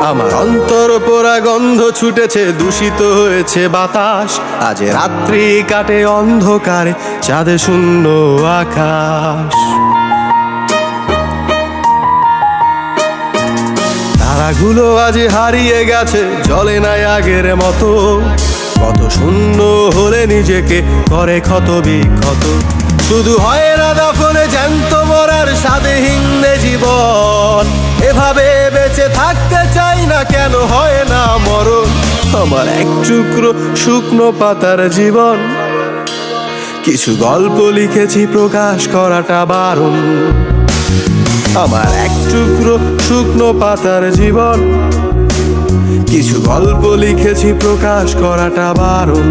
আমার অন্তর পোড়া গন্ধ ছুটেছে, দূষিত হয়েছে বাতাস। আজ রাত্রি কাটে অন্ধকারে, চাঁদে শূন্য আকাশ। তারাগুলো আজ হারিয়ে গেছে, জ্বলে নাই আগের মতো। কত শূন্য হলে নিজেকে করে ক্ষত বিক্ষত। শুধু হয় না দাফনে জ্যান্ত মরার স্বাদহীন জীবন। এভাবে বেঁচে থাকতে চাই না, কেন হয় না মরণ? আমার এক টুকরো শুকনো পাতার জীবন। কিছু গল্প লিখেছি, প্রকাশ করাটা বারণ। আমার এক টুকরো শুকনো পাতার জীবন। কিছু গল্প লিখেছি, প্রকাশ করাটা বারণ।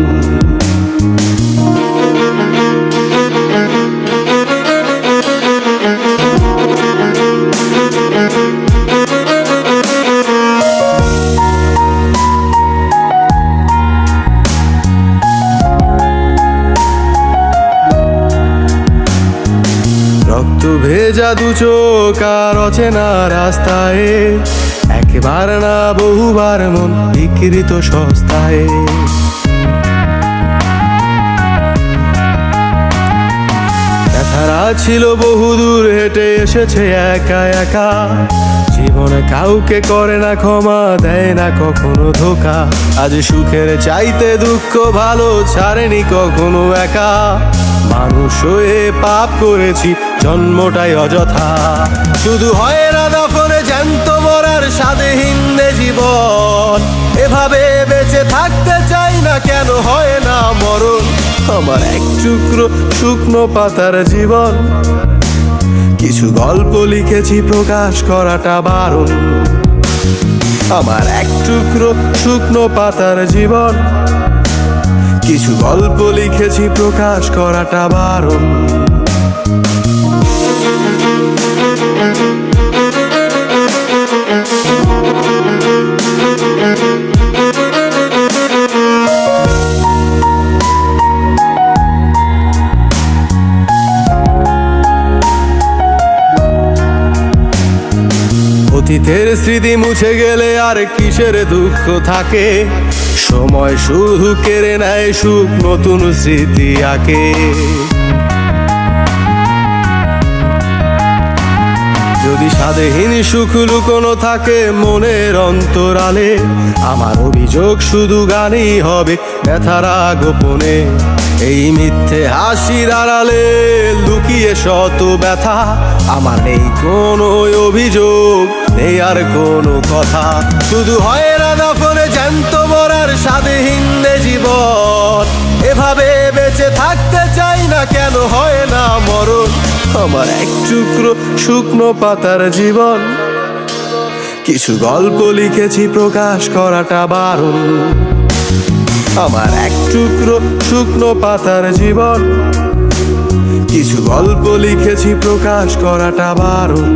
রক্ত ভেজা দু চোখ আর অচেনা রাস্তায়, একবার না বহুবার মন বিকৃত সস্তায়। ব্যথারা ছিল বহুদূর হেঁটে এসেছে একা একা। জীবনে কাউকে করে না ক্ষমা, দেয় না কখনো ধোকা। আজ সুখের চাইতে দুঃখ ভালো, ছাড়েনি কখনো একা। মানুষ হয়ে পাপ করেছি, জন্মটাই অযথা। শুধু হয় না দাফনে জ্যান্ত মরার স্বাদহীন জীবন। এভাবে বেঁচে থাকতে চাই না, কেন হয় না মরণ? আমার এক টুকরো শুকনো পাতার জীবন। কিছু গল্প লিখেছি, প্রকাশ করাটা বারণ। আমার এক টুকরো শুকনো পাতার জীবন। কিছু গল্প লিখেছি, প্রকাশ করাটা বারণ। অতীতের স্মৃতি মুছে গেলে আর কিসের দুঃখ থাকে? সময় শুধু কেড়ে নেয় সুখ, নতুন স্মৃতি আঁকে। যদি স্বাদহীন সুখ লুকোনো থাকে মনের অন্তরালে, আমার অভিযোগ শুধু গানেই হবে ব্যথারা গোপনে। এই মিথ্যে হাসির আড়ালে লুকিয়ে শত ব্যথা। আমার নেই কোনো অভিযোগ, নেই আর কোনো কথা। শুধু হয় না দাফনে জ্যান্ত মরার স্বাদহীন জীবন। এভাবে বেঁচে থাকতে চাই না, কেন হয় না মরণ? আমার এক টুকরো শুকনো পাতার জীবন। কিছু গল্প লিখেছি, প্রকাশ করাটা বারণ। আমার এক টুকরো শুকনো পাতার জীবন। কিছু গল্প লিখেছি, প্রকাশ করাটা বারণ।